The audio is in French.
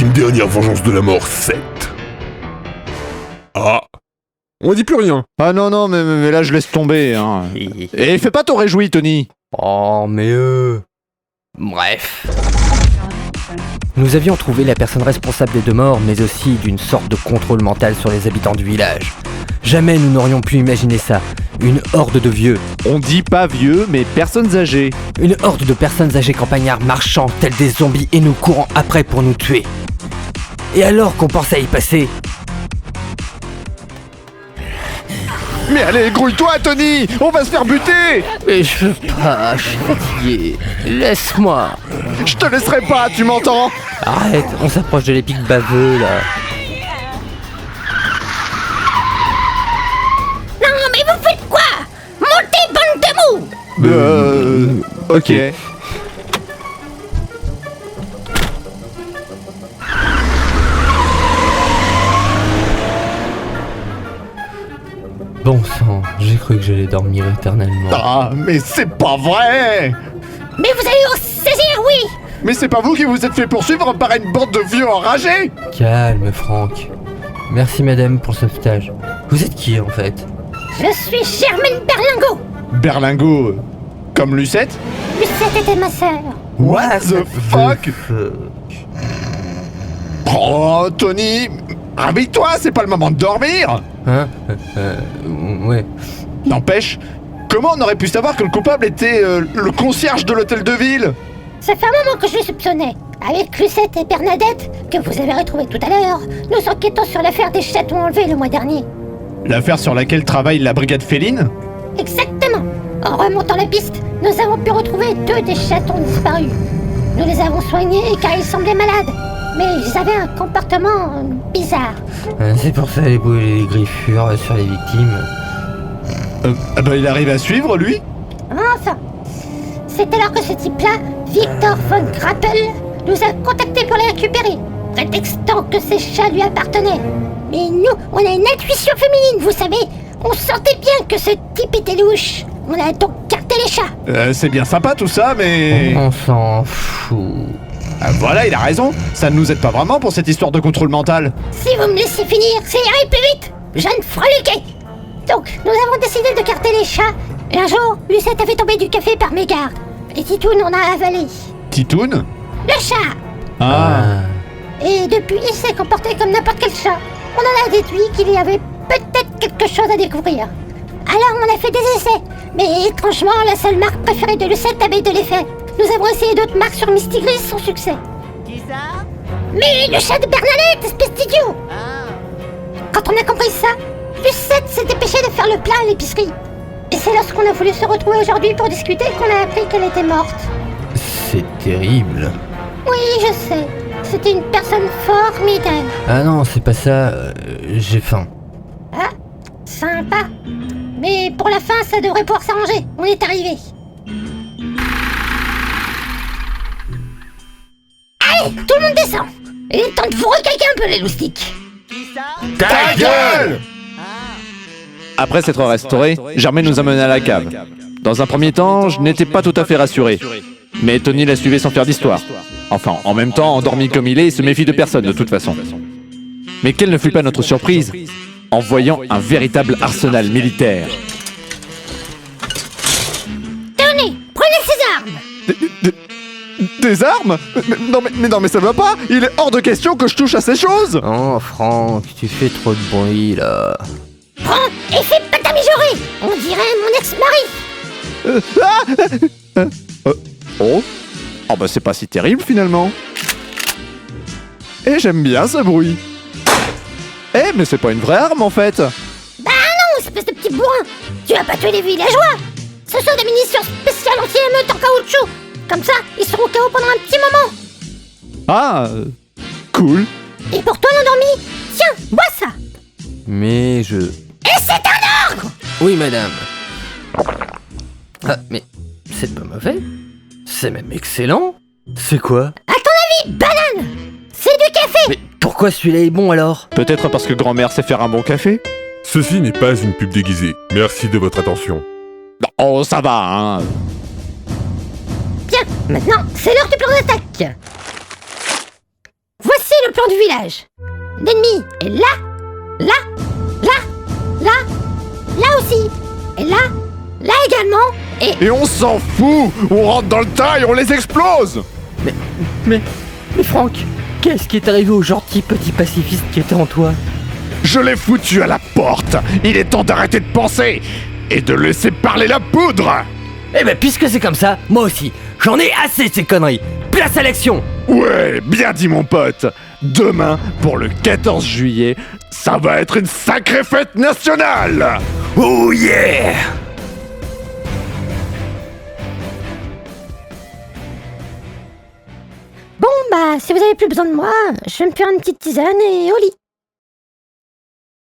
une dernière vengeance de la mort 7. Ah, on dit plus rien. Ah non, mais là je laisse tomber, hein. Et fais pas ton réjoui, Tony. Oh, mais Bref. Nous avions trouvé la personne responsable des deux morts, mais aussi d'une sorte de contrôle mental sur les habitants du village. Jamais nous n'aurions pu imaginer ça. Une horde de vieux. On dit pas vieux, mais personnes âgées. Une horde de personnes âgées campagnards marchant tels des zombies et nous courant après pour nous tuer. Et alors qu'on pensait y passer... Mais allez, grouille-toi, Tony. On va se faire buter. Mais je veux pas, je suis fatigué. Laisse-moi. Je te laisserai pas, tu m'entends? Arrête, on s'approche de l'épic baveux, là. Non, mais vous faites quoi? Montez, bande de mous! Ok. Bon sang, j'ai cru que j'allais dormir éternellement. Ah, mais c'est pas vrai. Mais vous allez vous saisir, oui! Mais c'est pas vous qui vous êtes fait poursuivre par une bande de vieux enragés? Calme, Franck. Merci, madame, pour le sauvetage. Vous êtes qui, en fait? Je suis Germaine Berlingot! Berlingot, comme Lucette? Lucette était ma sœur. What the fuck? Oh, Tony, réveille-toi, c'est pas le moment de dormir. Hein? Ouais. N'empêche, comment on aurait pu savoir que le coupable était le concierge de l'hôtel de ville? Ça fait un moment que je le soupçonnais. Avec Lucette et Bernadette, que vous avez retrouvés tout à l'heure, nous enquêtons sur l'affaire des chatons enlevés le mois dernier. L'affaire sur laquelle travaille la brigade féline? Exactement. En remontant la piste, nous avons pu retrouver 2 des chatons disparus. Nous les avons soignés car ils semblaient malades. Mais ils avaient un comportement bizarre. C'est pour ça les boules et les griffures sur les victimes. Il arrive à suivre, lui? Enfin, c'est alors que ce type-là, Victor von Grappel, nous a contactés pour les récupérer, prétextant que ces chats lui appartenaient. Mais nous, on a une intuition féminine, vous savez. On sentait bien que ce type était louche. On a donc carté les chats. C'est bien sympa tout ça, mais... On s'en fout. Voilà, il a raison. Ça ne nous aide pas vraiment pour cette histoire de contrôle mental. Si vous me laissez finir, ça irait plus vite. Jeune freluquet. Donc, nous avons décidé de carter les chats. Et un jour, Lucette a fait tomber du café par mégarde. Et Titoun en a avalé. Titoun? Le chat. Ah. Et depuis, il s'est comporté comme n'importe quel chat. On en a déduit qu'il y avait peut-être quelque chose à découvrir. Alors on a fait des essais. Mais étrangement, la seule marque préférée de Lucette avait de l'effet. Nous avons essayé d'autres marques sur Misty Gris sans succès. Qui ça? Mais le chat de Bernadette, espèce d'idiot! Quand on a compris ça, Lucette s'est dépêchée de faire le plein à l'épicerie. Et c'est lorsqu'on a voulu se retrouver aujourd'hui pour discuter qu'on a appris qu'elle était morte. C'est terrible. Oui, je sais. C'était une personne formidable. Ah non, c'est pas ça. J'ai faim. Ah, sympa. Mais pour la fin, ça devrait pouvoir s'arranger. On est arrivé. Allez, tout le monde descend. Il est temps de vous recaquer un peu les loustiques. Qui ça? Ta gueule! Après s'être restauré, Germaine nous a menés à la cave. Dans un premier temps, je n'étais pas tout à fait rassuré. Mais Tony la suivait sans faire d'histoire. Enfin, en même temps, endormi comme il est, il se méfie de personne de toute façon. Mais quelle ne fut pas notre surprise en voyant un véritable arsenal militaire. Tenez, prenez ces armes. Des armes? Non mais ça va pas! Il est hors de question que je touche à ces choses! Oh, Franck, tu fais trop de bruit, là. Prends et fais pas ta mijaurée. On dirait mon ex-mari. Oh? Oh bah c'est pas si terrible finalement. Et j'aime bien ce bruit. Eh mais c'est pas une vraie arme en fait. Bah non, espèce de petit bourrin. Tu vas pas tuer les villageois. Ce sont des munitions spéciales anti-émeute en caoutchouc. Comme ça, ils seront KO pendant un petit moment. Ah, cool. Et pour toi l'endormi, tiens, bois ça. Mais je... Et c'est un ordre. Oui, madame. Ah, mais c'est pas mauvais. C'est même excellent. C'est quoi? À ton avis, banane. C'est du café. Mais pourquoi celui-là est bon alors? Peut-être parce que grand-mère sait faire un bon café. Ceci n'est pas une pub déguisée. Merci de votre attention. Oh ça va hein. Bien, maintenant, c'est l'heure du plan d'attaque. Voici le plan du village. L'ennemi est là, là aussi, et là également, Et on s'en fout! On rentre dans le tas et on les explose! Mais Franck, qu'est-ce qui est arrivé au gentil petit pacifiste qui était en toi? Je l'ai foutu à la porte! Il est temps d'arrêter de penser! Et de laisser parler la poudre! Eh ben puisque c'est comme ça, moi aussi, j'en ai assez de ces conneries. Place à l'action! Ouais, bien dit mon pote! Demain, pour le 14 juillet, ça va être une sacrée fête nationale! Oh yeah! bon bah si vous avez plus besoin de moi, je vais me faire une petite tisane et au lit.